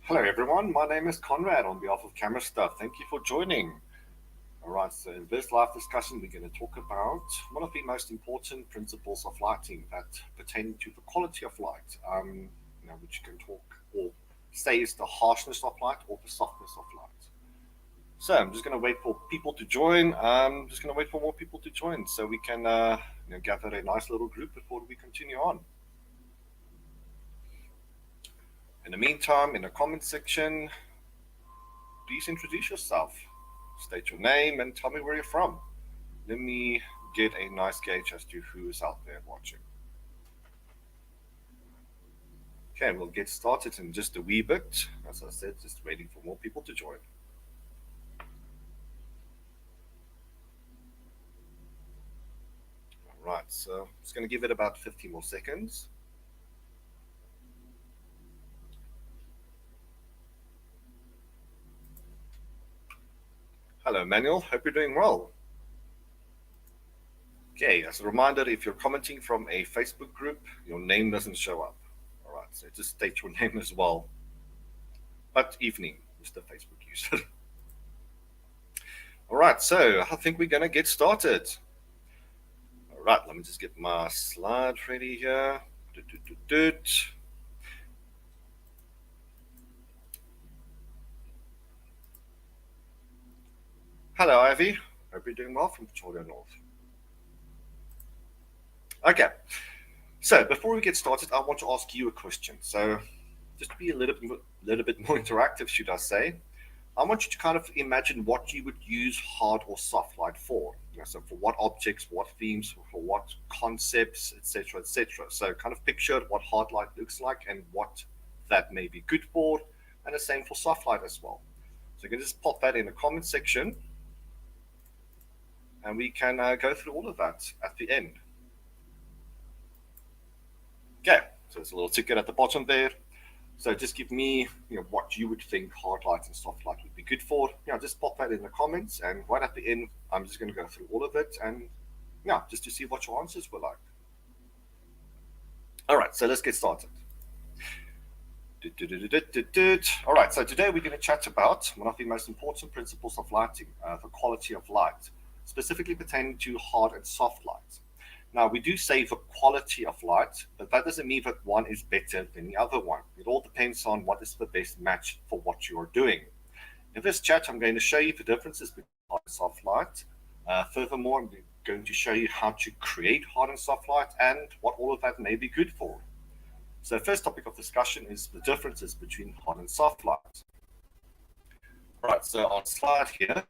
Hello everyone, my name is Conrad on behalf of Camerastuff. Thank you for joining. Alright, so in this live discussion we're going to talk about one of the most important principles of lighting that pertain to the quality of light, which you can talk or say is the harshness of light or the softness of light. So I'm just going to wait for people to join. I'm just going to wait for more people to join so we can gather a nice little group before we continue on. In the meantime, in the comment section, please introduce yourself. State your name and tell me where you're from. Let me get a nice gauge as to who is out there watching. Okay, we'll get started in just a wee bit. As I said, just waiting for more people to join. All right, so I'm just going to give it about 50 more seconds. Hello, Manuel. Hope you're doing well. Okay, as a reminder, if you're commenting from a Facebook group, your name doesn't show up. All right, so just state your name as well. But evening, Mr. Facebook user. All right, so I think we're going to get started. All right, let me just get my slide ready here. Hello, Ivy. Hope you're doing well from Pretoria North. Okay, so before we get started, I want to ask you a question. So just to be a little bit more interactive, should I say, I want you to kind of imagine what you would use hard or soft light for. So for what objects, what themes, for what concepts, etc., etc. So kind of picture what hard light looks like and what that may be good for, and the same for soft light as well. So you can just pop that in the comment section, and we can go through all of that at the end. Okay, so there's a little ticket at the bottom there. So just give me, what you would think hard light and soft light would be good for. Just pop that in the comments, and right at the end, I'm just going to go through all of it, and just to see what your answers were like. All right, so let's get started. All right, so today we're going to chat about one of the most important principles of lighting, the quality of light, specifically pertaining to hard and soft light. Now, we do say the quality of light, but that doesn't mean that one is better than the other one. It all depends on what is the best match for what you are doing. In this chat, I'm going to show you the differences between hard and soft light. Furthermore, I'm going to show you how to create hard and soft light and what all of that may be good for. So the first topic of discussion is the differences between hard and soft light. All right, so on slide here,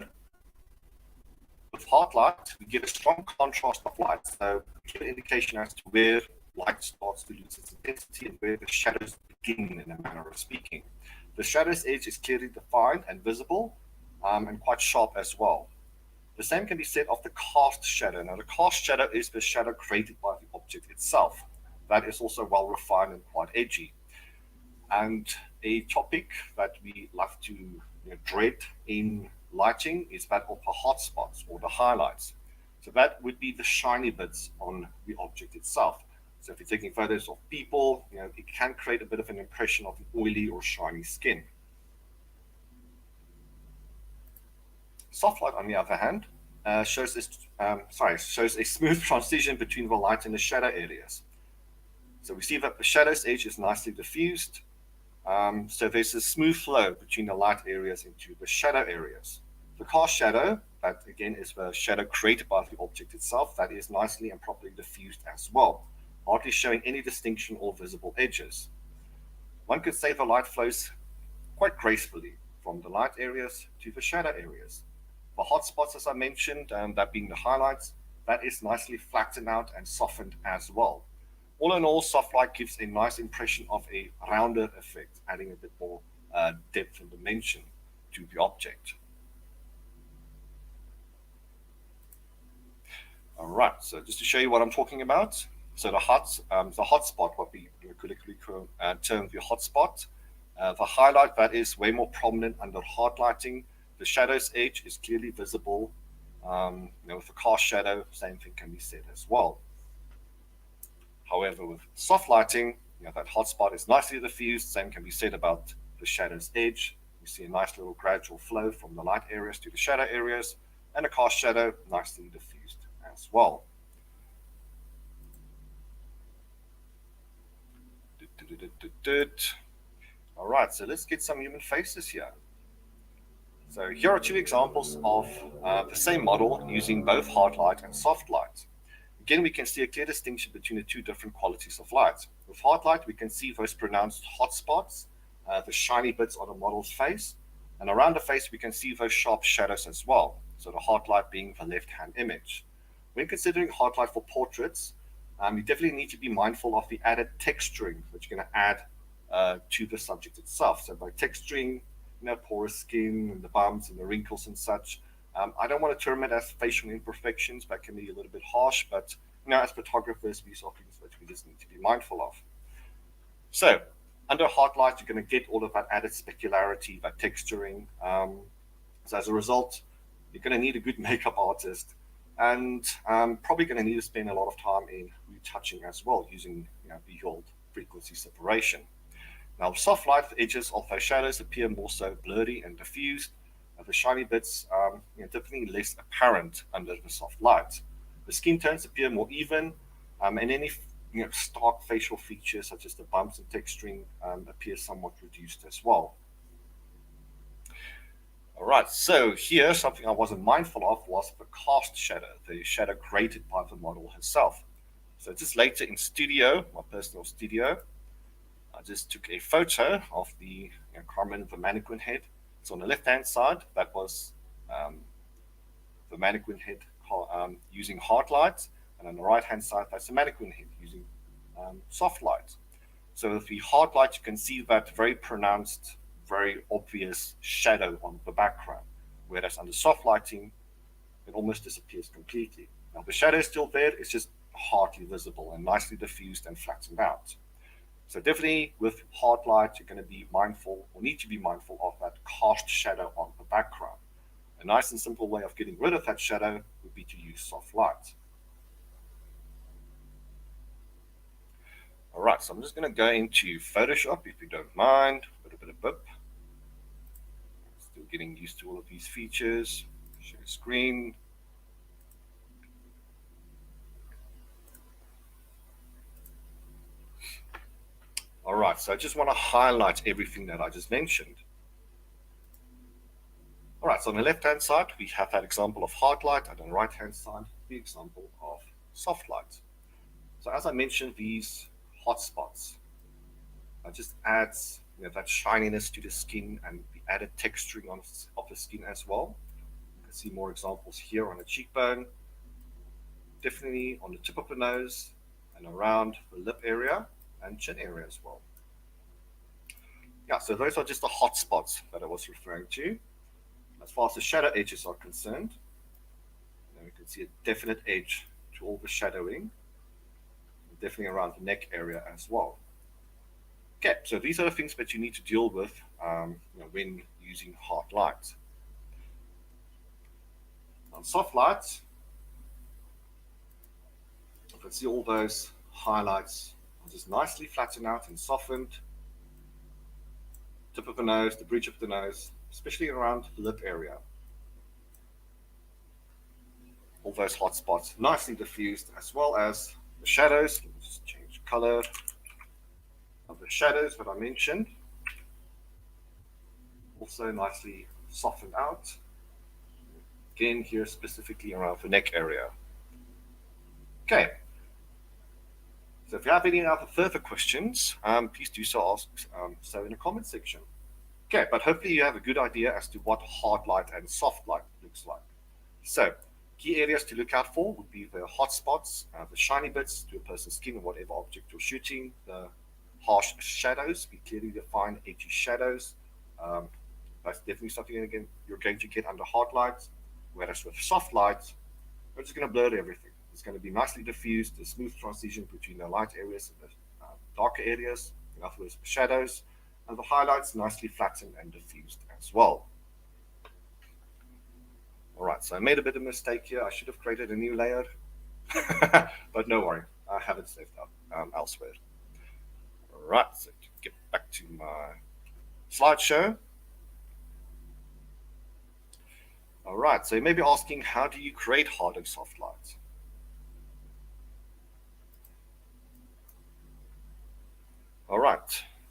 with hard light, we get a strong contrast of light, so a clear indication as to where light starts to lose its intensity and where the shadows begin, in a manner of speaking. The shadow's edge is clearly defined and visible, and quite sharp as well. The same can be said of the cast shadow. Now, the cast shadow is the shadow created by the object itself. That is also well refined and quite edgy. And a topic that we love to dread in lighting is that of the hotspots or the highlights. So that would be the shiny bits on the object itself. So if you're taking photos of people, it can create a bit of an impression of an oily or shiny skin. Soft light, on the other hand, shows a smooth transition between the light and the shadow areas. So we see that the shadow's edge is nicely diffused. So there's a smooth flow between the light areas into the shadow areas. The cast shadow, that again is the shadow created by the object itself, that is nicely and properly diffused as well, hardly showing any distinction or visible edges. One could say the light flows quite gracefully from the light areas to the shadow areas. The hot spots, as I mentioned, that being the highlights, that is nicely flattened out and softened as well. All in all, soft light gives a nice impression of a rounder effect, adding a bit more depth and dimension to the object. All right, so just to show you what I'm talking about. So the hotspot, what we critically term the hotspot. The highlight, that is way more prominent under hard lighting. The shadow's edge is clearly visible. With the cast shadow, same thing can be said as well. However, with soft lighting, that hotspot is nicely diffused. Same can be said about the shadow's edge. You see a nice little gradual flow from the light areas to the shadow areas, and a cast shadow nicely diffused as well. All right, so let's get some human faces here. So here are two examples of the same model using both hard light and soft light. Again, we can see a clear distinction between the two different qualities of light. With hard light, we can see those pronounced hot spots, the shiny bits on the model's face, and around the face, we can see those sharp shadows as well. So the hard light being the left-hand image. When considering hard light for portraits, you definitely need to be mindful of the added texturing that you're going to add to the subject itself. So by texturing, porous skin and the bumps and the wrinkles and such, I don't want to term it as facial imperfections, that can be a little bit harsh, but as photographers, these are things that we just need to be mindful of. So under hard light, you're going to get all of that added specularity, that texturing. So as a result, you're going to need a good makeup artist, and probably going to need to spend a lot of time in retouching as well, using the old frequency separation. Now, with soft light, the edges of those shadows appear more so blurry and diffused. The shiny bits are definitely less apparent under the soft light. The skin tones appear more even, and any stark facial features such as the bumps and texturing appear somewhat reduced as well. All right, so here something I wasn't mindful of was the cast shadow, the shadow created by the model herself. So just later in studio, my personal studio, I just took a photo of the Carmen, the mannequin head. So on the left-hand side, that was the mannequin head using hard light, and on the right-hand side, that's the mannequin head using soft light. So with the hard light, you can see that very pronounced, very obvious shadow on the background, whereas under soft lighting, it almost disappears completely. Now the shadow is still there, it's just hardly visible and nicely diffused and flattened out. So definitely with hard light, you're going to be mindful, or need to be mindful of that cast shadow on the background. A nice and simple way of getting rid of that shadow would be to use soft light. All right, so I'm just going to go into Photoshop, if you don't mind, a little bit of bip. Still getting used to all of these features. Share screen. All right, so I just want to highlight everything that I just mentioned. All right, so on the left-hand side, we have that example of hard light, and on the right-hand side, the example of soft light. So as I mentioned, these hot spots just adds that shininess to the skin and the added texturing of the skin as well. You can see more examples here on the cheekbone, definitely on the tip of the nose and around the lip area and chin area as well. Yeah, so those are just the hot spots that I was referring to. As far as the shadow edges are concerned, you can see a definite edge to all the shadowing, definitely around the neck area as well. Okay, so these are the things that you need to deal with when using hard light. On soft light, you can see all those highlights are just nicely flattened out and softened. Tip of the nose, the bridge of the nose, especially around the lip area. All those hot spots nicely diffused, as well as the shadows. Let me just change color of the shadows that I mentioned. Also nicely softened out. Again, here specifically around the neck area. Okay. So if you have any other further questions, please do so ask so in the comment section. Okay, but hopefully you have a good idea as to what hard light and soft light looks like. So key areas to look out for would be the hot spots, the shiny bits to a person's skin or whatever object you're shooting, the harsh shadows, be clearly defined edgy shadows. That's definitely something you're going to get under hard light, whereas with soft light, we're just going to blur everything. It's going to be nicely diffused, a smooth transition between the light areas and the darker areas, in other words, the shadows, and the highlights nicely flattened and diffused as well. All right, so I made a bit of a mistake here. I should have created a new layer, but no worry, I have it saved up elsewhere. All right, so to get back to my slideshow. All right, so you may be asking, how do you create hard and soft lights? All right,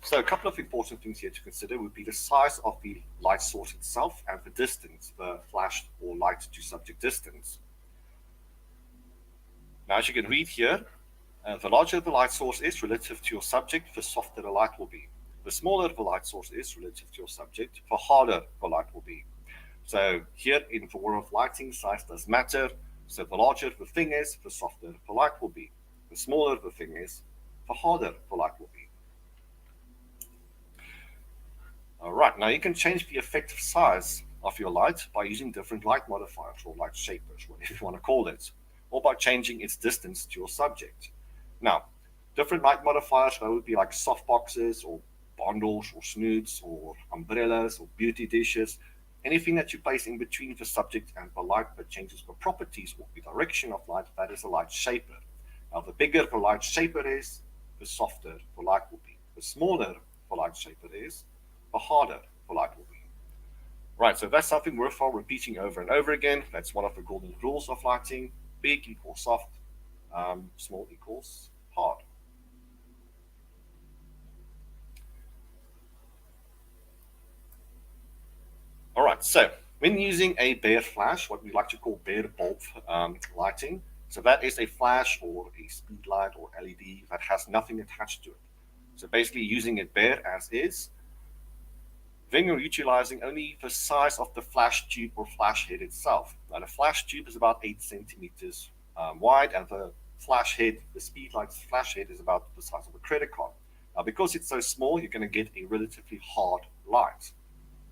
so a couple of important things here to consider would be the size of the light source itself and the distance, the flash or light to subject distance. Now, as you can read here, the larger the light source is relative to your subject, the softer the light will be. The smaller the light source is relative to your subject, the harder the light will be. So here in the world of lighting, size does matter. So the larger the thing is, the softer the light will be. The smaller the thing is, the harder the light will be. All right, now you can change the effective size of your light by using different light modifiers or light shapers, whatever you want to call it, or by changing its distance to your subject. Now, different light modifiers, that would be like softboxes or bundles or snoots or umbrellas or beauty dishes, anything that you place in between the subject and the light that changes the properties or the direction of light, that is a light shaper. Now, the bigger the light shaper is, the softer the light will be. The smaller the light shaper is, the harder the light will be. Right, so that's something worthwhile repeating over and over again. That's one of the golden rules of lighting. Big equals soft, small equals hard. All right, so when using a bare flash, what we like to call bare bulb lighting, so that is a flash or a speed light or LED that has nothing attached to it. So basically using it bare as is, then you're utilizing only the size of the flash tube or flash head itself. Now the flash tube is about 8 centimeters wide, and the flash head, the speed light's flash head, is about the size of a credit card. Now because it's so small, you're going to get a relatively hard light.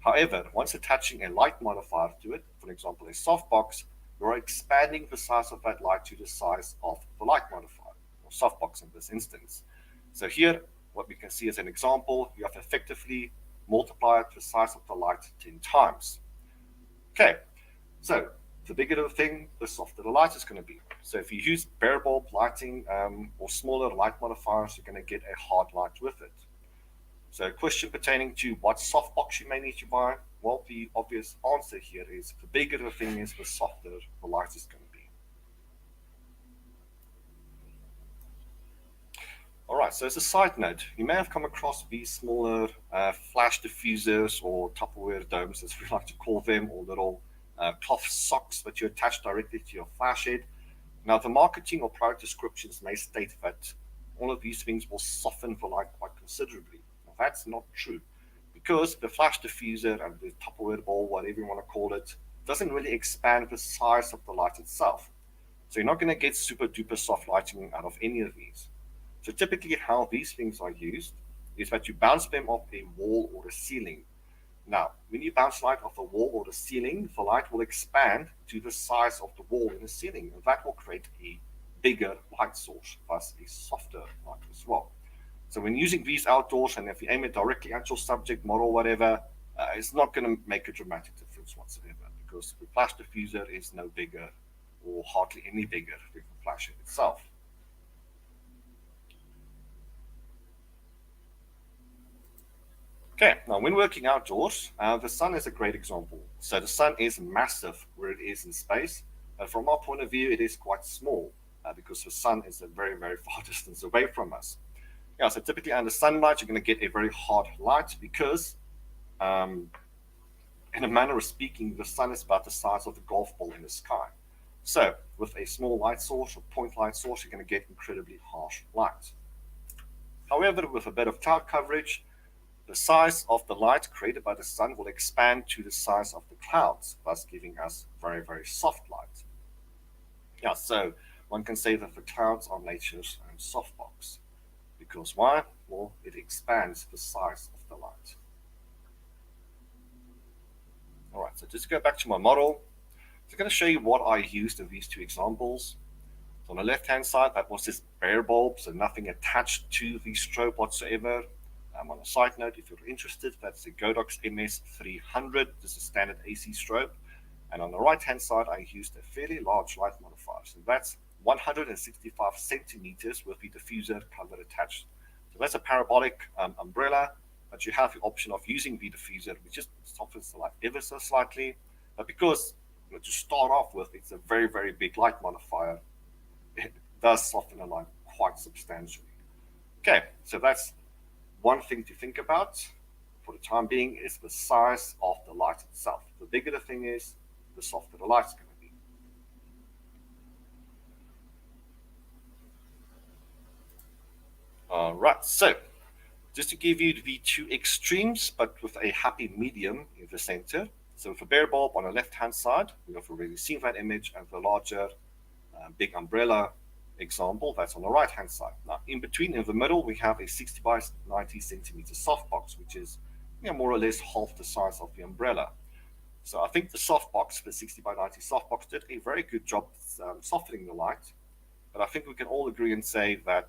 However, once attaching a light modifier to it, for example a softbox, you're expanding the size of that light to the size of the light modifier, or softbox in this instance. So here, what we can see as an example, you have effectively multiplied the size of the light 10 times. Okay, so the bigger the thing, the softer the light is going to be. So if you use bare bulb lighting or smaller light modifiers, you're going to get a hard light with it. So a question pertaining to what softbox you may need to buy, well, the obvious answer here is the bigger the thing is, the softer the light is going to be. All right, so as a side note, you may have come across these smaller flash diffusers or Tupperware domes, as we like to call them, or little cloth socks that you attach directly to your flash head. Now, the marketing or product descriptions may state that all of these things will soften the light quite considerably. Now, that's not true, because the flash diffuser and the Tupperware bowl, whatever you want to call it, doesn't really expand the size of the light itself. So you're not going to get super duper soft lighting out of any of these. So typically how these things are used is that you bounce them off a wall or a ceiling. Now, when you bounce light off a wall or the ceiling, the light will expand to the size of the wall and the ceiling, and that will create a bigger light source, thus a softer light as well. So when using these outdoors, and if you aim it directly at your subject, model, whatever, it's not going to make a dramatic difference whatsoever, because the flash diffuser is no bigger or hardly any bigger than the flash itself. Okay, now when working outdoors, the sun is a great example. So the sun is massive where it is in space. From our point of view, it is quite small because the sun is a very, very far distance away from us. Yeah, so typically under sunlight, you're going to get a very hard light because, in a manner of speaking, the sun is about the size of a golf ball in the sky. So with a small light source or point light source, you're going to get incredibly harsh light. However, with a bit of cloud coverage, the size of the light created by the sun will expand to the size of the clouds, thus giving us very, very soft light. Yeah, so one can say that the clouds are nature's own softbox. Because why? Well, it expands the size of the light. All right, so just to go back to my model, I'm going to show you what I used in these two examples. So on the left-hand side, that was this bare bulb, so nothing attached to the strobe whatsoever. On a side note, if you're interested, that's the Godox MS300. This is a standard AC strobe. And on the right-hand side, I used a fairly large light modifier. So that's 165 centimeters with the diffuser cover attached. So that's a parabolic umbrella but you have the option of using the diffuser, which just softens the light ever so slightly. But because to start off with, it's a very, very big light modifier, it does soften the light quite substantially. Okay, so that's one thing to think about for the time being is the size of the light itself. The bigger the thing is, the softer the light's going to be. All right, so just to give you the two extremes, but with a happy medium in the center. So with a bare bulb on the left-hand side, we have already seen that image, and the larger big umbrella example, that's on the right-hand side. Now, in between, in the middle, we have a 60 by 90 centimeter softbox, which is more or less half the size of the umbrella. So I think the softbox, the 60 by 90 softbox, did a very good job softening the light. But I think we can all agree and say that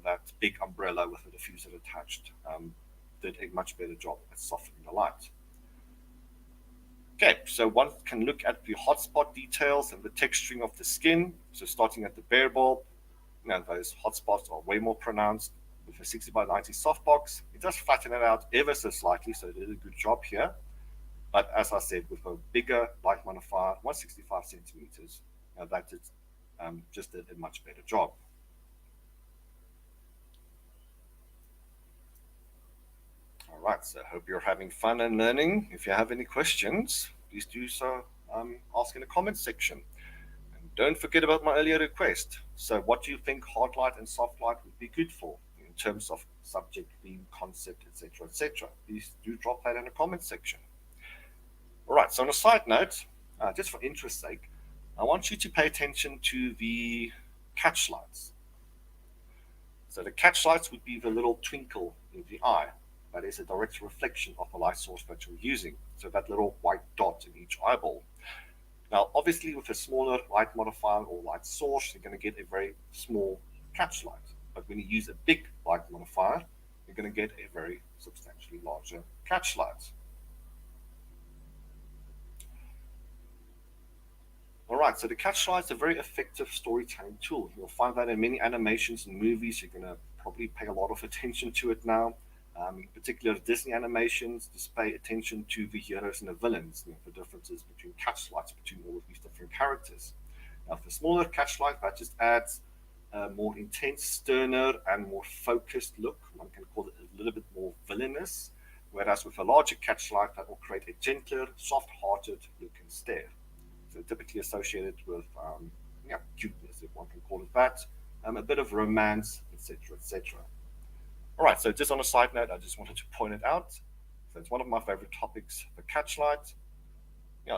that big umbrella with the diffuser attached did a much better job at softening the light. Okay, so one can look at the hotspot details and the texturing of the skin. So starting at the bare bulb, those hotspots are way more pronounced. With a 60 by 90 softbox, it does flatten it out ever so slightly, so it did a good job here. But as I said, with a bigger light modifier, 165 centimeters, that did, just did a much better job. All right, so I hope you're having fun and learning. If you have any questions, please do so ask in the comments section. And don't forget about my earlier request. So what do you think hard light and soft light would be good for in terms of subject, theme, concept, etc., etc.? Please do drop that in the comments section. All right, so on a side note, just for interest's sake, I want you to pay attention to the catch lights. So the catch lights would be the little twinkle in the eye. That is a direct reflection of the light source that you're using. So that little white dot in each eyeball. Now, obviously, with a smaller light modifier or light source, you're going to get a very small catch light. But when you use a big light modifier, you're going to get a very substantially larger catch light. All right, so the catch light is a very effective storytelling tool. You'll find that in many animations and movies. You're going to probably pay a lot of attention to it now. In particular, Disney animations just pay attention to the heroes and the villains, the differences between catch lights between all of these different characters. Now, for smaller catch light, that just adds a more intense, sterner, and more focused look. One can call it a little bit more villainous. Whereas with a larger catch light, that will create a gentler, soft-hearted look and stare. So typically associated with cuteness, if one can call it that, a bit of romance, etc., etc. All right, so just on a side note, I just wanted to point it out. So it's one of my favorite topics, the catch light.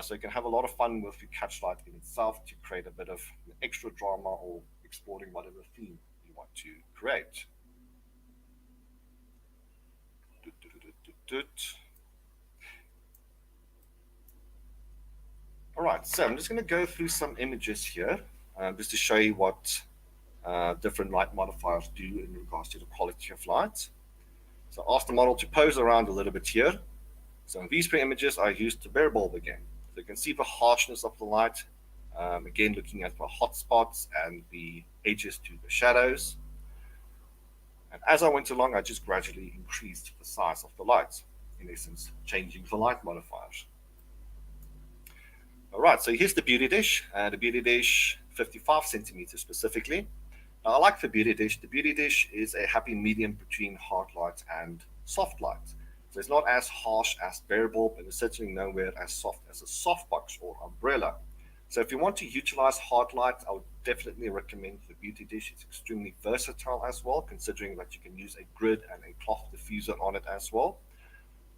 So you can have a lot of fun with the catch light in itself to create a bit of extra drama or exploring whatever theme you want to create. All right, so I'm just going to go through some images here just to show you what different light modifiers do in regards to the quality of light. So I asked the model to pose around a little bit here. So in these three images, I used the bare bulb again. So you can see the harshness of the light, again looking at the hot spots and the edges to the shadows. And as I went along, I just gradually increased the size of the light, in essence, changing the light modifiers. All right, so here's the beauty dish, the beauty dish 55 centimeters specifically. Now, I like the beauty dish. The beauty dish is a happy medium between hard light and soft light. So it's not as harsh as bare bulb, and it's certainly nowhere as soft as a softbox or umbrella. So if you want to utilize hard light, I would definitely recommend the beauty dish. It's extremely versatile as well, considering that you can use a grid and a cloth diffuser on it as well.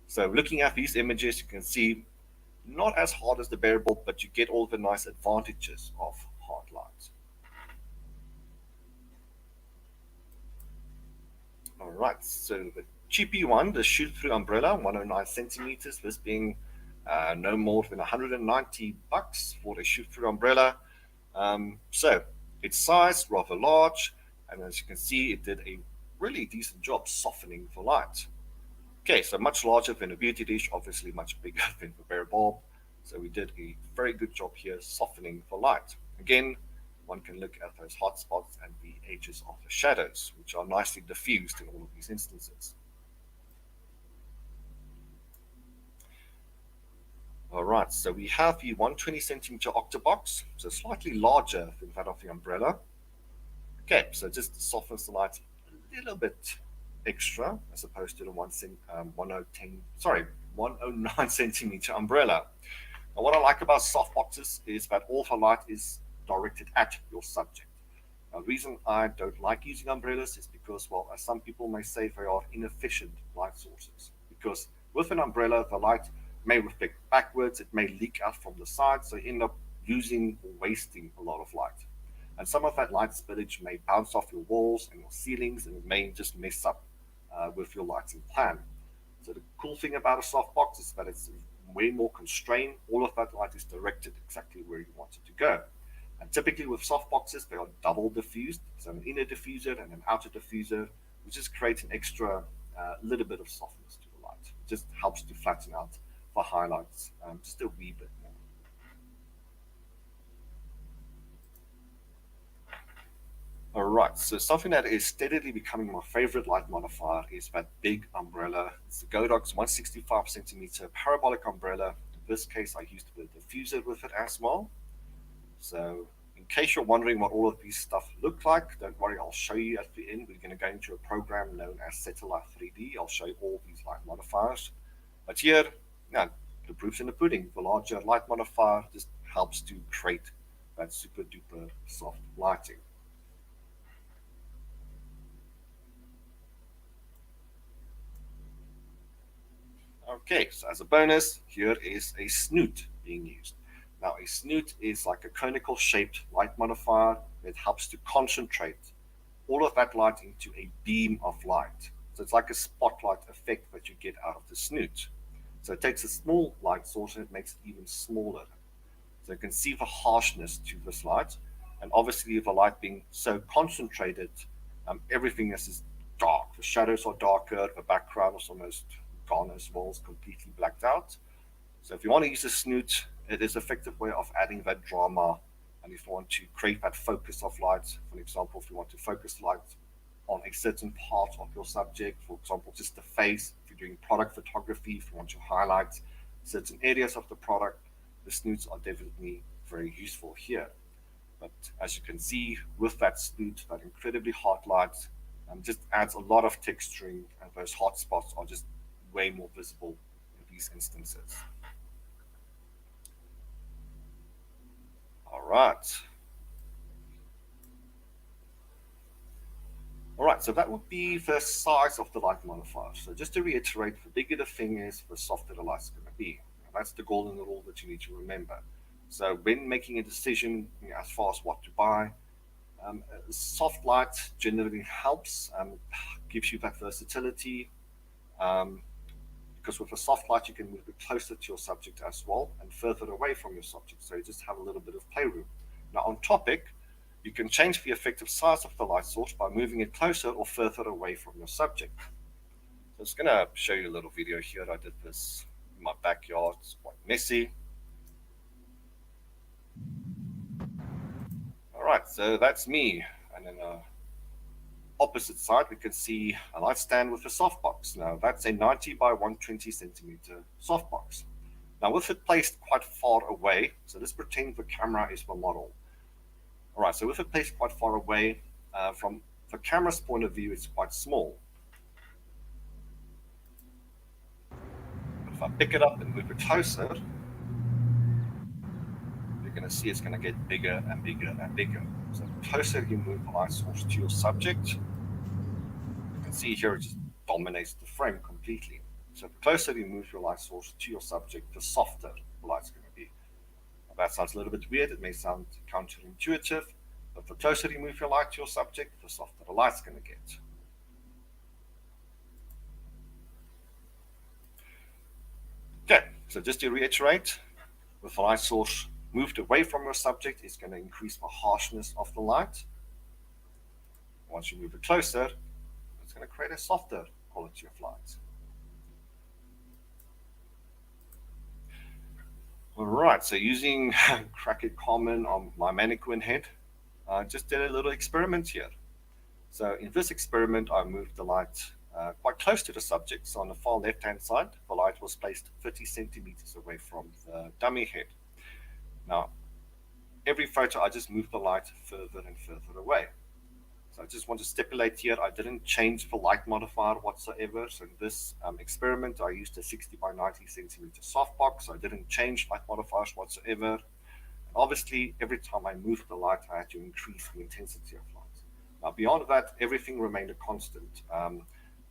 So looking at these images, you can see not as hard as the bare bulb, but you get all the nice advantages of hard light. All right, so the cheapy one, the shoot-through umbrella, 109 centimeters, this being no more than 190 bucks for a shoot-through umbrella. So its size, rather large, and as you can see, it did a really decent job softening the light. Okay, so much larger than a beauty dish, obviously much bigger than the bare bulb. So we did a very good job here softening the light. Again, one can look at those hot spots and the edges of the shadows, which are nicely diffused in all of these instances. right, so we have the 120 centimeter octabox, so slightly larger than that of the umbrella. Okay, so just softens the light a little bit extra as opposed to the 109 centimeter umbrella. And what I like about softboxes is that all the light is directed at your subject. Now, the reason I don't like using umbrellas is because, well, as some people may say, they are inefficient light sources. Because with an umbrella, the light may reflect backwards, it may leak out from the side, so you end up losing or wasting a lot of light. And some of that light spillage may bounce off your walls and your ceilings, and it may just mess up with your lighting plan. So the cool thing about a softbox is that it's way more constrained. All of that light is directed exactly where you want it to go. And typically with softboxes, they are double diffused, so an inner diffuser and an outer diffuser, which just creates an extra little bit of softness to the light. It just helps to flatten out the highlights just a wee bit more. All right, so something that is steadily becoming my favorite light modifier is that big umbrella. It's the Godox 165 centimeter parabolic umbrella. In this case, I used the diffuser with it as well. So in case you're wondering what all of these stuff look like, don't worry, I'll show you at the end. We're going to go into a program known as Satellite 3D. I'll show you all these light modifiers. But here, yeah, the proof's in the pudding. The larger light modifier just helps to create that super duper soft lighting. Okay, so as a bonus, here is a snoot being used. Now, a snoot is like a conical shaped light modifier that helps to concentrate all of that light into a beam of light. So it's like a spotlight effect that you get out of the snoot. So it takes a small light source and it makes it even smaller. So you can see the harshness to this light. And obviously, the light being so concentrated, everything is dark. The shadows are darker, the background is almost gone as well, it's completely blacked out. So if you want to use a snoot, it is an effective way of adding that drama. And if you want to create that focus of light, for example, if you want to focus light on a certain part of your subject, for example, just the face, if you're doing product photography, if you want to highlight certain areas of the product, the snoots are definitely very useful here. But as you can see, with that snoot, that incredibly hot light just adds a lot of texturing, and those hot spots are just way more visible in these instances. All right. All right, so that would be the size of the light modifier. So just to reiterate, the bigger the thing is, the softer the light's going to be. And that's the golden rule that you need to remember. So when making a decision as far as what to buy, soft light generally helps, gives you that versatility. Because with a soft light, you can move it closer to your subject as well and further away from your subject. So you just have a little bit of playroom. Now, on topic, you can change the effective size of the light source by moving it closer or further away from your subject. So I'm just going to show you a little video here. I did this in my backyard. It's quite messy. All right, so that's me. And then opposite side, we can see a light stand with a softbox. Now, that's a 90 by 120 centimeter softbox. Now, with it placed quite far away, so let's pretend the camera is the model. All right, so with it placed quite far away, from the camera's point of view, it's quite small. But if I pick it up and move it closer, you're going to see it's going to get bigger and bigger and bigger. So the closer you move the light source to your subject, you can see here it just dominates the frame completely. So the closer you move your light source to your subject, the softer the light's going to be. Now, that sounds a little bit weird. It may sound counterintuitive, but the closer you move your light to your subject, the softer the light's going to get. Okay, so just to reiterate, with the light source moved away from your subject, it's going to increase the harshness of the light. Once you move it closer, it's going to create a softer quality of light. All right, so using Crackit Common on my mannequin head, I just did a little experiment here. So in this experiment, I moved the light quite close to the subject. So on the far left-hand side, the light was placed 30 centimeters away from the dummy head. Now, every photo, I just moved the light further and further away. So I just want to stipulate here, I didn't change the light modifier whatsoever. So in this experiment, I used a 60 by 90 centimeter softbox. So I didn't change light modifiers whatsoever. And obviously, every time I moved the light, I had to increase the intensity of light. Now, beyond that, everything remained a constant.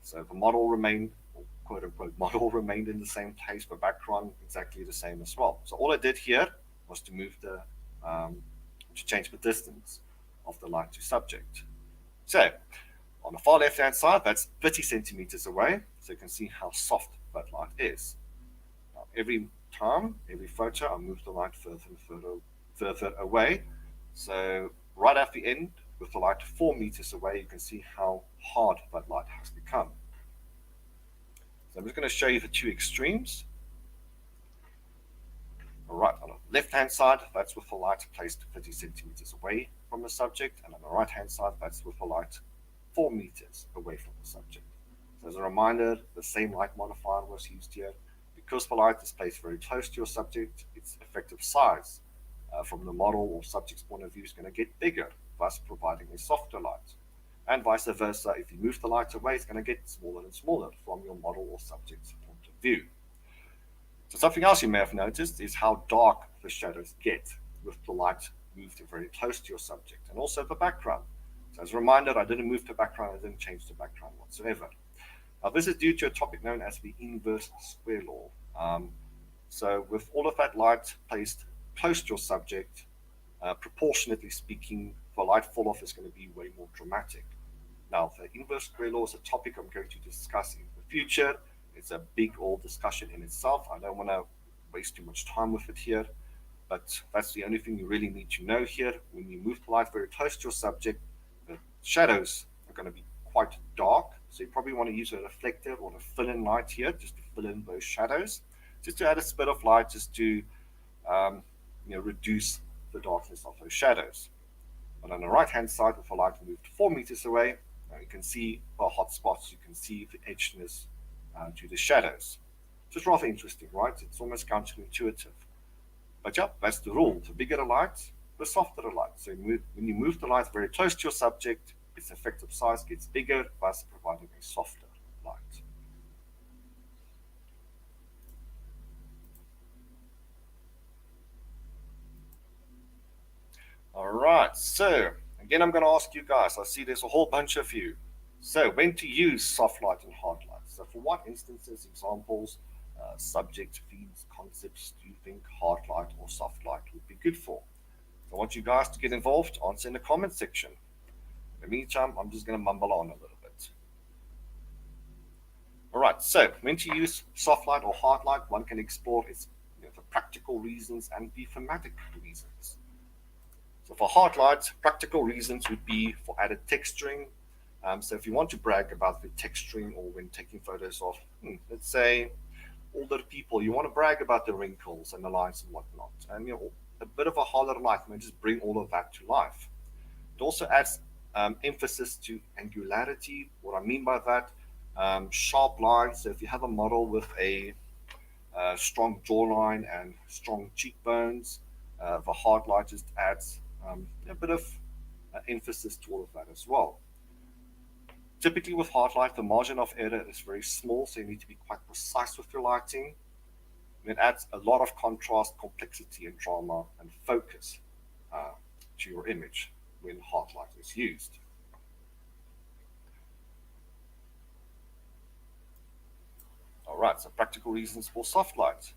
So the model remained, or quote unquote, model remained in the same place, the background exactly the same as well. So all I did here was to move to change the distance of the light to subject. So on the far left-hand side, that's 30 centimeters away. So you can see how soft that light is. Now, every time, every photo, I move the light further and further away. So right at the end, with the light 4 meters away, you can see how hard that light has become. So I'm just going to show you the two extremes. All right, on the left-hand side, that's with the light placed 30 centimeters away from the subject, and on the right-hand side, that's with the light 4 meters away from the subject. So as a reminder, the same light modifier was used here. Because the light is placed very close to your subject, its effective size from the model or subject's point of view is going to get bigger, thus providing a softer light. And vice versa, if you move the light away, it's going to get smaller and smaller from your model or subject's point of view. So something else you may have noticed is how dark the shadows get with the light moved very close to your subject, and also the background. So as a reminder, I didn't move the background, I didn't change the background whatsoever. Now this is due to a topic known as the inverse square law. So with all of that light placed close to your subject, proportionately speaking, the light fall off is going to be way more dramatic. Now the inverse square law is a topic I'm going to discuss in the future. It's a big old discussion in itself. I don't want to waste too much time with it here, but that's the only thing you really need to know here. When you move the light very close to your subject, the shadows are going to be quite dark. So you probably want to use a reflector or a fill-in light here just to fill in those shadows, just to add a bit of light, just to reduce the darkness of those shadows. But on the right-hand side, with the light moved 4 meters away, you can see the hot spots, you can see the edginess to the shadows. It's just rather interesting, right? It's almost counterintuitive. But yeah, that's the rule. The bigger the light, the softer the light. So when you move the light very close to your subject, its effective size gets bigger, thus providing a softer light. All right, so again, I'm going to ask you guys, I see there's a whole bunch of you. So when to use soft light and hard light? So for what instances, examples, subject, themes, concepts do you think hard light or soft light would be good for? So I want you guys to get involved, answer in the comment section. In the meantime, I'm just going to mumble on a little bit. All right, so when to use soft light or hard light, one can explore its the practical reasons and the thematic reasons. So for hard light, practical reasons would be for added texturing. So if you want to brag about the texturing or when taking photos of, let's say, older people, you want to brag about the wrinkles and the lines and whatnot. And a bit of a harder light may just bring all of that to life. It also adds emphasis to angularity. What I mean by that, sharp lines. So if you have a model with a strong jawline and strong cheekbones, the hard light just adds a bit of emphasis to all of that as well. Typically with hard light, the margin of error is very small, so you need to be quite precise with your lighting. And it adds a lot of contrast, complexity, and drama and focus to your image when hard light is used. All right, so practical reasons for soft light.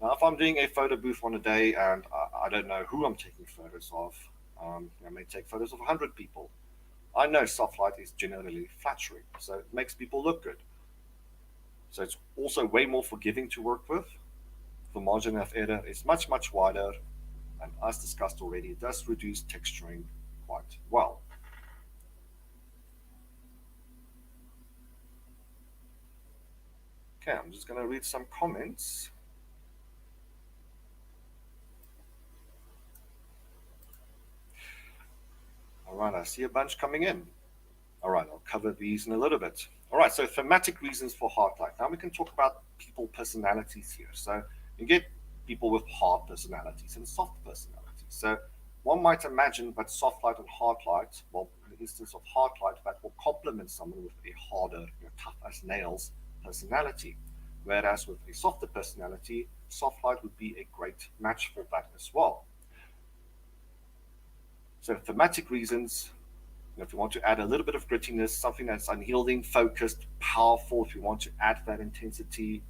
Now, if I'm doing a photo booth on a day and I don't know who I'm taking photos of, I may take photos of 100 people. I know soft light is generally flattering, so it makes people look good. So it's also way more forgiving to work with. The margin of error is much, much wider, and as discussed already, it does reduce texturing quite well. Okay, I'm just going to read some comments. All right, I see a bunch coming in. All right, I'll cover these in a little bit. All right, so thematic reasons for hard light. Now we can talk about people personalities here. So you get people with hard personalities and soft personalities. So one might imagine that soft light and hard light, well, in the instance of hard light, that will complement someone with a harder, tough as nails personality. Whereas with a softer personality, soft light would be a great match for that as well. So thematic reasons, if you want to add a little bit of grittiness, something that's unyielding, focused, powerful, if you want to add that intensity,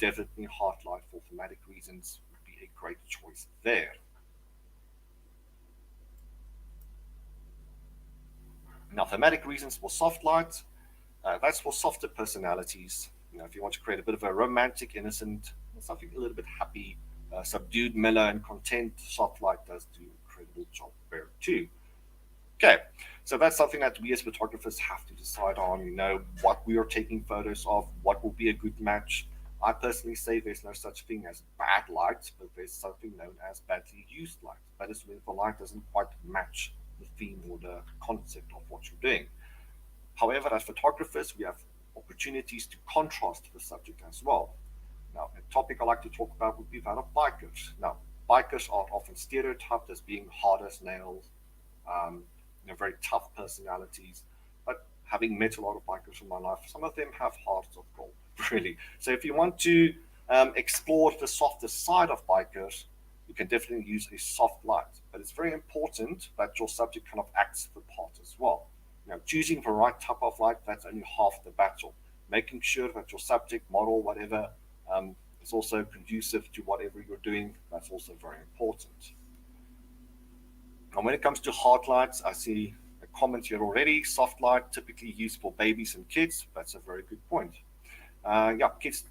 definitely hard light for thematic reasons would be a great choice there. Now, thematic reasons for soft light, that's for softer personalities. If you want to create a bit of a romantic, innocent, something a little bit happy, subdued, mellow, and content, soft light does do an incredible job there too. Okay, so that's something that we as photographers have to decide on, what we are taking photos of, what will be a good match. I personally say there's no such thing as bad light, but there's something known as badly used light. That is when the light doesn't quite match the theme or the concept of what you're doing. However, as photographers, we have opportunities to contrast the subject as well. Now, a topic I like to talk about would be that of bikers. Now, bikers are often stereotyped as being hard as nails, um, very tough personalities. But having met a lot of bikers in my life, some of them have hearts of gold, really. So if you want to explore the softer side of bikers, you can definitely use a soft light. But it's very important that your subject kind of acts the part as well. Choosing the right type of light, that's only half the battle. Making sure that your subject, model, whatever, is also conducive to whatever you're doing, that's also very important. And when it comes to hard lights, I see a comment here already. Soft light typically used for babies and kids. That's a very good point. Yeah, kids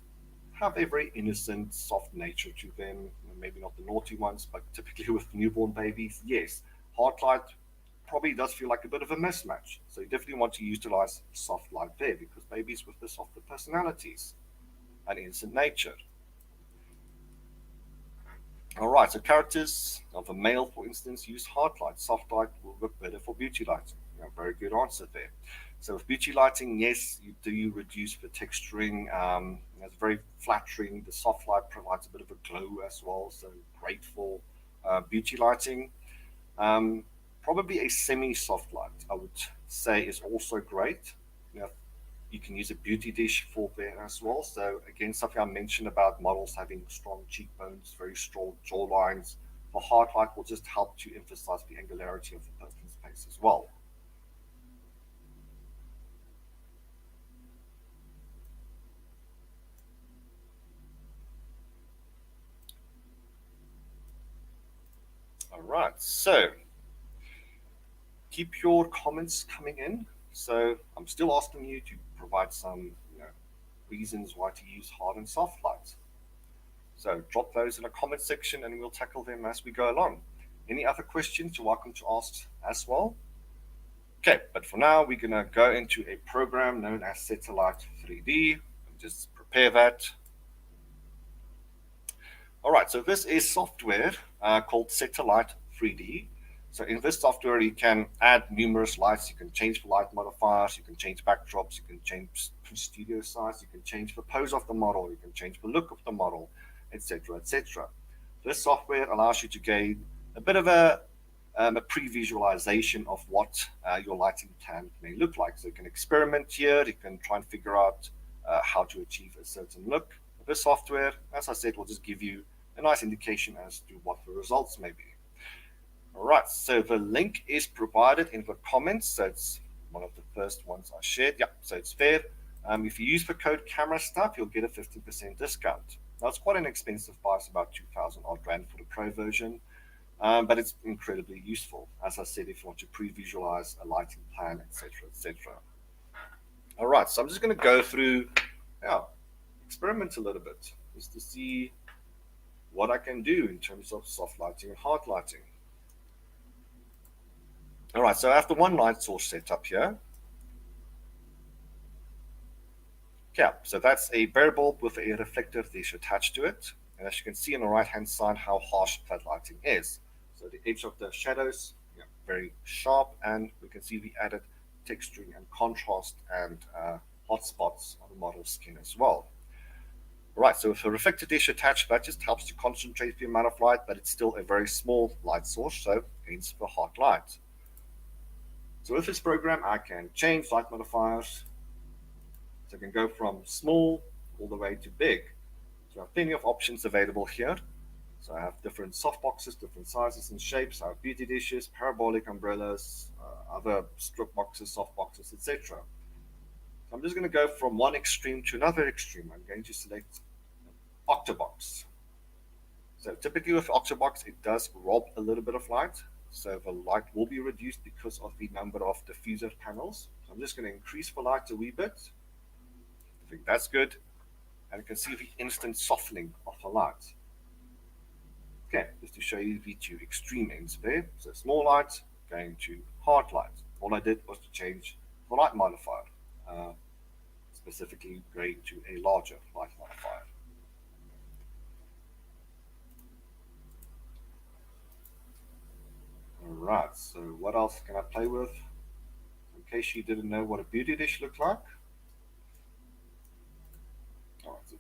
have a very innocent, soft nature to them. Maybe not the naughty ones, but typically with newborn babies, yes, hard light probably does feel like a bit of a mismatch. So you definitely want to utilize soft light there because babies with the softer personalities and innocent nature. All right, so characters of a male, for instance, use hard light. Soft light will work better for beauty lighting. Very good answer there. So with beauty lighting, yes, you do reduce the texturing. It's very flattering. The soft light provides a bit of a glow as well, so great for beauty lighting. Um, Probably a semi-soft light, I would say, is also great. You know, you can use a beauty dish for there as well. So again, something I mentioned about models having strong cheekbones, very strong jawlines. The hard light will just help to emphasize the angularity of the person's face as well. All right, so keep your comments coming in. So I'm still asking you to provide some, reasons why to use hard and soft lights. So drop those in the comment section and we'll tackle them as we go along. Any other questions you're welcome to ask as well. Okay, but for now, we're going to go into a program known as Satellite 3D. Just prepare that. All right, so this is software called Satellite 3D. So in this software, you can add numerous lights. You can change the light modifiers. You can change backdrops. You can change studio size. You can change the pose of the model. You can change the look of the model, etc., etc. This software allows you to gain a bit of a pre-visualization of what your lighting plan may look like. So you can experiment here. You can try and figure out how to achieve a certain look. This software, as I said, will just give you a nice indication as to what the results may be. All right, so the link is provided in the comments. So it's one of the first ones I shared. Yeah, so it's there. If you use the code Camerastuff, you'll get a 15% discount. Now, it's quite an expensive price, about 2,000 odd rand for the pro version, but it's incredibly useful. As I said, if you want to pre-visualize a lighting plan, etc., etc. All right, so I'm just going to go through, yeah, experiment a little bit just to see what I can do in terms of soft lighting and hard lighting. All right, so I have the one light source set up here. Yeah, so that's a bare bulb with a reflective dish attached to it. And as you can see on the right-hand side, how harsh that lighting is. So the edge of the shadows, very sharp, and we can see the added texturing and contrast and hot spots on the model's skin as well. Right, so with a reflector dish attached, that just helps to concentrate the amount of light, but it's still a very small light source, so hence the hot light. So with this program, I can change light modifiers. So I can go from small all the way to big. So I have plenty of options available here. So I have different softboxes, different sizes and shapes. I have beauty dishes, parabolic umbrellas, other strip boxes, softboxes, etc. So I'm just going to go from one extreme to another extreme. I'm going to select Octabox. So typically with Octabox, it does rob a little bit of light. So the light will be reduced because of the number of diffuser panels. So I'm just going to increase the light a wee bit. I think that's good. And you can see the instant softening of the light. Okay, just to show you the two extreme ends there. So small light going to hard light. All I did was to change the light modifier, specifically going to a larger light modifier. Alright, so what else can I play with? In case you didn't know what a beauty dish looked like. Alright, so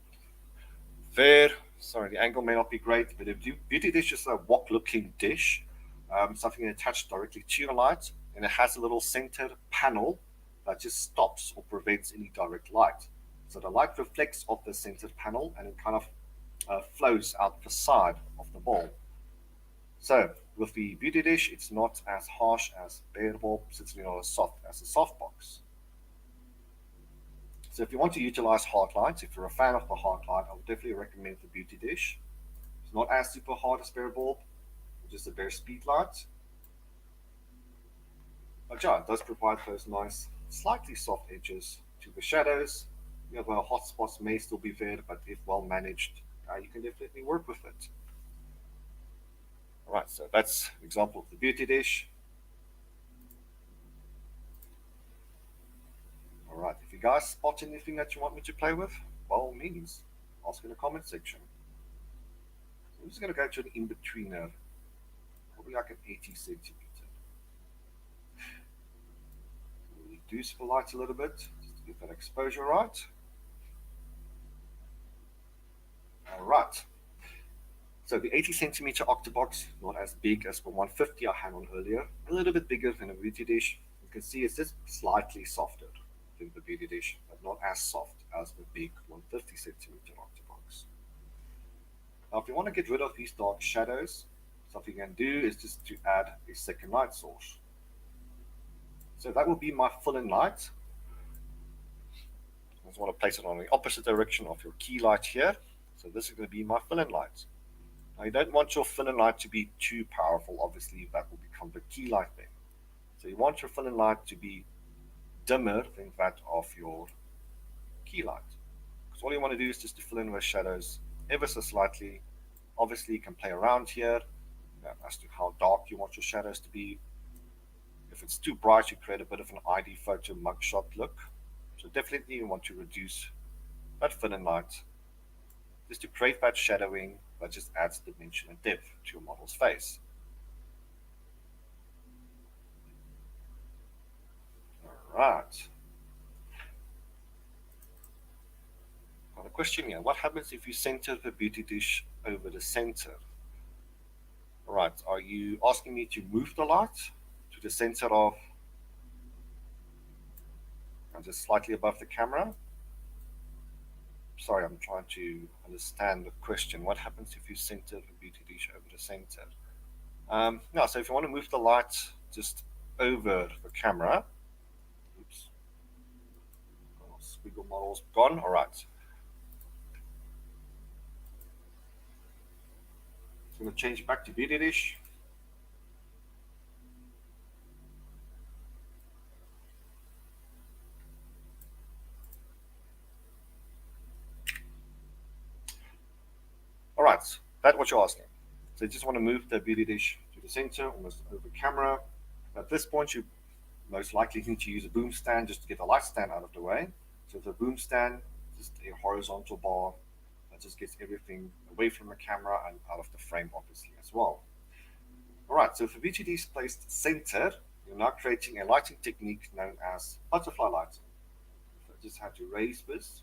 there, sorry, the angle may not be great, but a beauty dish is a wok-looking dish, something attached directly to your light, and it has a little center panel that just stops or prevents any direct light. So the light reflects off the center panel and it kind of flows out the side of the bowl. So with the beauty dish, it's not as harsh as bare bulb, certainly not as soft as a softbox. So if you want to utilize hard lights, if you're a fan of the hard light, I would definitely recommend the beauty dish. It's not as super hard as bare bulb, just a bare speed light. But yeah, it does provide those nice, slightly soft edges to the shadows. You know, the hot spots may still be there, but if well managed, you can definitely work with it. All right, so that's an example of the beauty dish. All right, if you guys spot anything that you want me to play with, by all means, ask in the comment section. So I'm just going to go to an in-betweener, probably like an 80 centimeter. Reduce the light a little bit, just to get that exposure right. All right. So the 80 centimeter octabox, not as big as the 150 I had on earlier, a little bit bigger than a beauty dish. You can see it's just slightly softer than the beauty dish, but not as soft as the big 150 centimeter octabox. Now, if you want to get rid of these dark shadows, something you can do is just to add a second light source. So that will be my fill-in light. I just want to place it on the opposite direction of your key light here. So this is going to be my fill-in light. Now you don't want your fill-in light to be too powerful. Obviously, that will become the key light then. So you want your fill-in light to be dimmer than that of your key light. Because all you want to do is just to fill in those shadows ever so slightly. Obviously, you can play around here as to how dark you want your shadows to be. If it's too bright, you create a bit of an ID photo mugshot look. So definitely you want to reduce that fill-in light just to create that shadowing that just adds dimension and depth to your model's face. All right. Now the question here, what happens if you center the beauty dish over the center? All right, are you asking me to move the light to the center of, just slightly above the camera? Sorry, I'm trying to understand the question. What happens if you center the beauty dish over the center? No, so if you want to move the light just over the camera, oops, squiggle model's gone. All right. I'm going to change back to beauty dish. All right, that's what you're asking. So you just want to move the beauty dish to the center, almost over camera. At this point, you most likely need to use a boom stand just to get the light stand out of the way. So the boom stand, just a horizontal bar that just gets everything away from the camera and out of the frame, obviously, as well. All right, so if the beauty dish is placed centered, you're now creating a lighting technique known as butterfly lighting. I just had to raise this.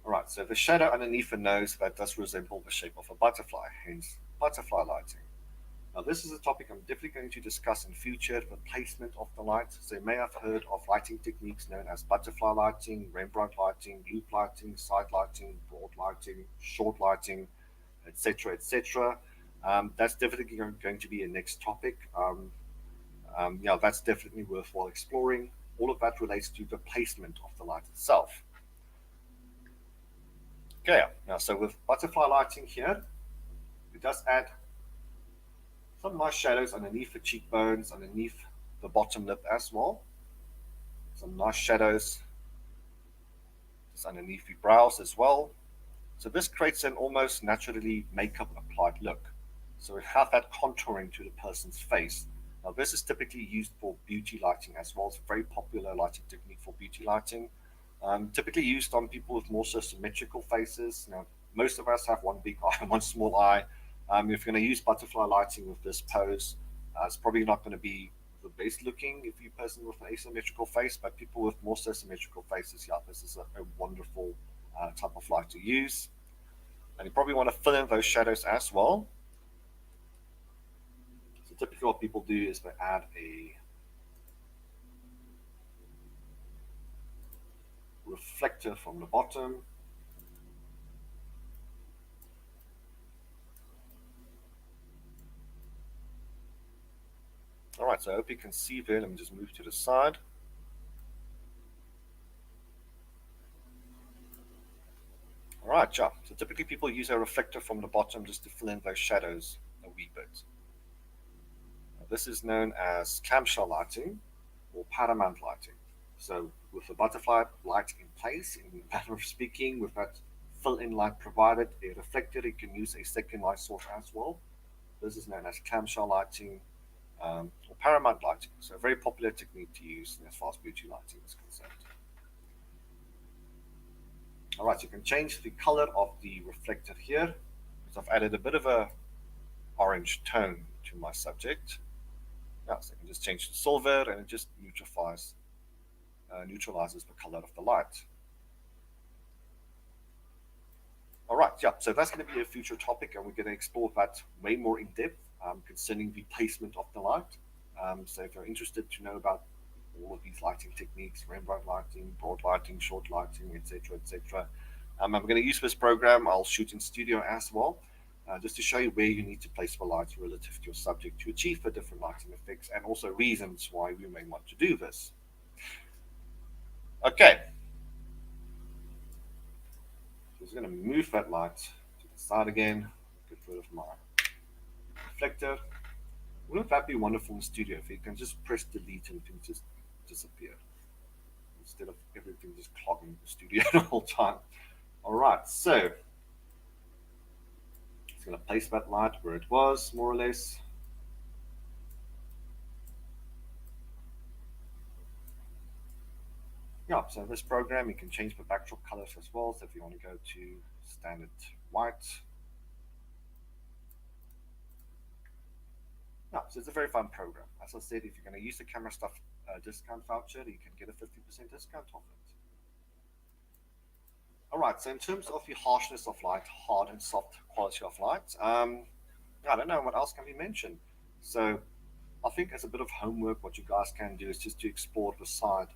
All right, so the shadow underneath the nose, that does resemble the shape of a butterfly, hence butterfly lighting. Now, this is a topic I'm definitely going to discuss in future, the placement of the light. So you may have heard of lighting techniques known as butterfly lighting, Rembrandt lighting, loop lighting, side lighting, broad lighting, short lighting, etc., etc. That's definitely going to be a next topic. Yeah, that's definitely worthwhile exploring. All of that relates to the placement of the light itself. Okay, now so with butterfly lighting here, it does add some nice shadows underneath the cheekbones, underneath the bottom lip as well. Some nice shadows just underneath the brows as well. So this creates an almost naturally makeup applied look. So we have that contouring to the person's face. Now this is typically used for beauty lighting as well. It's a very popular lighting technique for beauty lighting. Typically used on people with more so symmetrical faces. Now most of us have one big eye and one small eye. If you're going to use butterfly lighting with this pose, it's probably not going to be the best looking if you're a person with an asymmetrical face, but people with more so symmetrical faces, yeah, this is a wonderful type of light to use. And you probably want to fill in those shadows as well. So typically what people do is they add a reflector from the bottom. All right, so I hope you can see there. Let me just move to the side. All right, yeah. So typically people use a reflector from the bottom just to fill in those shadows a wee bit. Now, this is known as camshell lighting or paramount lighting. So with the butterfly light in place, in the manner of speaking, with that fill-in light provided, a reflector, you can use a second light source as well. This is known as clamshell lighting or paramount lighting. So a very popular technique to use as far as beauty lighting is concerned. All right, so you can change the color of the reflector here. So I've added a bit of a orange tone to my subject. Yeah, so I can just change to silver and it just neutralizes the color of the light. All right, yeah, so that's going to be a future topic, and we're going to explore that way more in depth concerning the placement of the light. So if you're interested to know about all of these lighting techniques, Rembrandt lighting, broad lighting, short lighting, etc., etc., I'm going to use this program. I'll shoot in studio as well, just to show you where you need to place the lights relative to your subject to achieve the different lighting effects, and also reasons why we may want to do this. Okay, so I'm just going to move that light to the side again, get rid of my reflector. Wouldn't that be wonderful in studio if you can just press delete and things just disappear instead of everything just clogging the studio the whole time? All right, so it's going to place that light where it was, more or less. Yeah, so in this program you can change the backdrop colors as well. So if you want to go to standard white, yeah, so it's a very fun program. As I said, if you're going to use the Camerastuff discount voucher, you can get a 50% discount off it. All right, so in terms of the harshness of light, hard and soft quality of light, I don't know what else can be mentioned. So I think as a bit of homework, what you guys can do is just to explore the side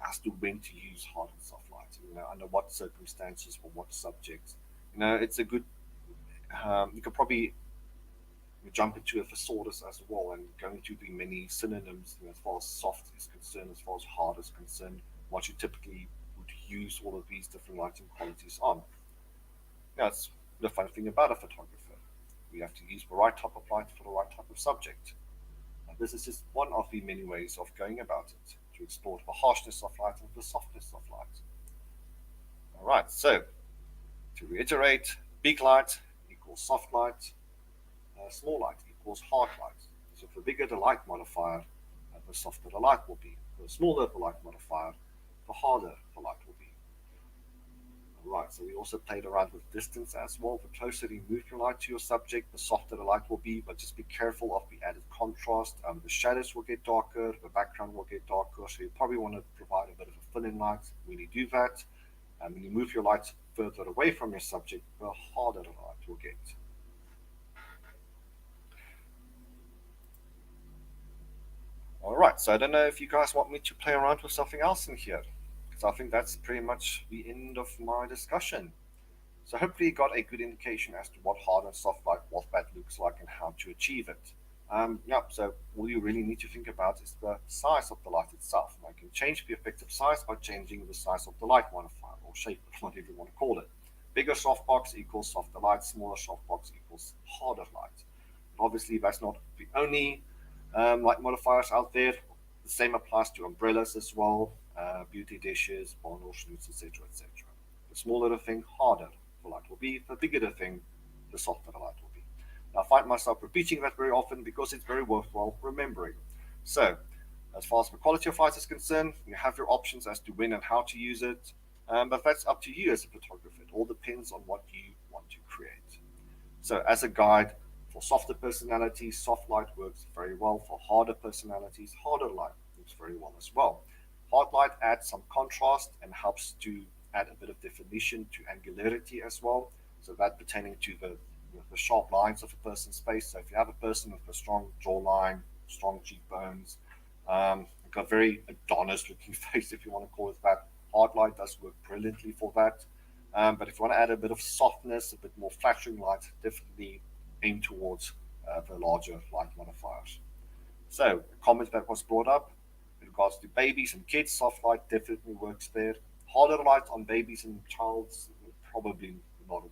as to when to use hard and soft lighting, under what circumstances for what subjects. It's a good, you could probably jump into a thesaurus as well and go into the many synonyms as far as soft is concerned, as far as hard is concerned, what you typically would use all of these different lighting qualities on. That's the fun thing about a photographer. We have to use the right type of light for the right type of subject. And this is just one of the many ways of going about it, to explore the harshness of light and the softness of light. All right, so to reiterate, big light equals soft light, small light equals hard light. So the bigger the light modifier, the softer the light will be. The smaller the light modifier, the harder the light will be. Right, so we also played around with distance as well. The closer you move your light to your subject, the softer the light will be, but just be careful of the added contrast. The shadows will get darker, the background will get darker, so you probably want to provide a bit of a fill in light. When you do that, and when you move your light further away from your subject, the harder the light will get. All right, so I don't know if you guys want me to play around with something else in here, because I think that's pretty much the end of my discussion. So hopefully you got a good indication as to what hard and soft light, what that looks like, and how to achieve it. Yeah, so all you really need to think about is the size of the light itself. And I can change the effective size by changing the size of the light modifier, or shape, whatever you want to call it. Bigger softbox equals softer light, smaller softbox equals harder light. And obviously, that's not the only light modifiers out there. The same applies to umbrellas as well, beauty dishes, bundle snoots, etc., etc. The smaller the thing, harder the light will be. The bigger the thing, the softer the light will be. Now, I find myself repeating that very often because it's very worthwhile remembering. So, as far as the quality of light is concerned, you have your options as to when and how to use it, but that's up to you as a photographer. It all depends on what you want to create. So, as a guide, for softer personalities, soft light works very well. For harder personalities, harder light works very well as well. Hard light adds some contrast and helps to add a bit of definition to angularity as well. So that pertaining to the sharp lines of a person's face. So if you have a person with a strong jawline, strong cheekbones, got a very Adonis-looking face, if you want to call it that, hard light does work brilliantly for that. But if you want to add a bit of softness, a bit more flattering light, definitely aim towards the larger light modifiers. So, a comment that was brought up in regards to babies and kids, soft light definitely works there. Harder light on babies and childs, probably not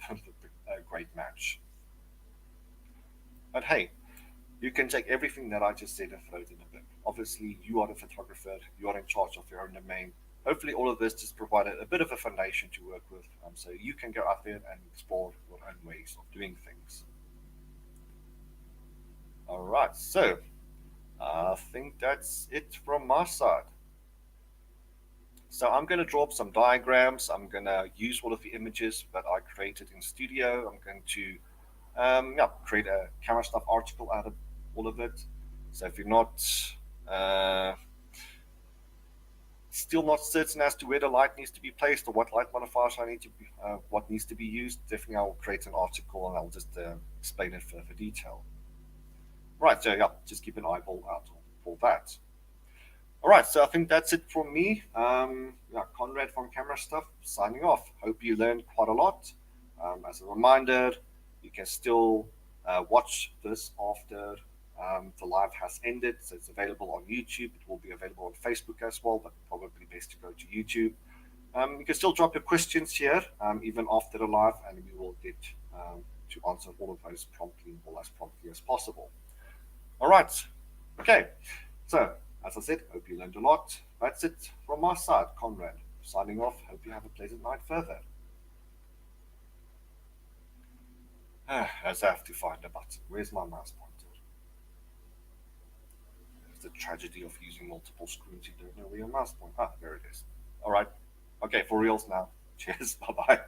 a great match. But hey, you can take everything that I just said and throw it in a bin. Obviously, you are the photographer, you are in charge of your own domain. Hopefully, all of this just provided a bit of a foundation to work with, so you can go out there and explore your own ways of doing things. All right, so I think that's it from my side. So I'm going to draw up some diagrams. I'm going to use all of the images that I created in Studio. I'm going to yeah, create a Camerastuff article out of all of it. So if you're not uh, still not certain as to where the light needs to be placed or what light modifiers I need to be, what needs to be used, definitely I'll create an article and I'll just explain it further detail. Right, so yeah, just keep an eyeball out for that. All right, so I think that's it from me. Yeah, Conrad from Camerastuff signing off. Hope you learned quite a lot. As a reminder, you can still watch this after the live has ended, so it's available on YouTube. It will be available on Facebook as well, but probably best to go to YouTube. You can still drop your questions here, even after the live, and we will get to answer all of those promptly or as promptly as possible. All right, okay. So, as I said, hope you learned a lot. That's it from my side, Conrad. Signing off. Hope you have a pleasant night further. As I have to find a button. Where's my mouse pointer? It's the tragedy of using multiple screens. You don't know where your mouse pointer. Ah, there it is. All right. Okay, for reals now. Cheers. Bye bye.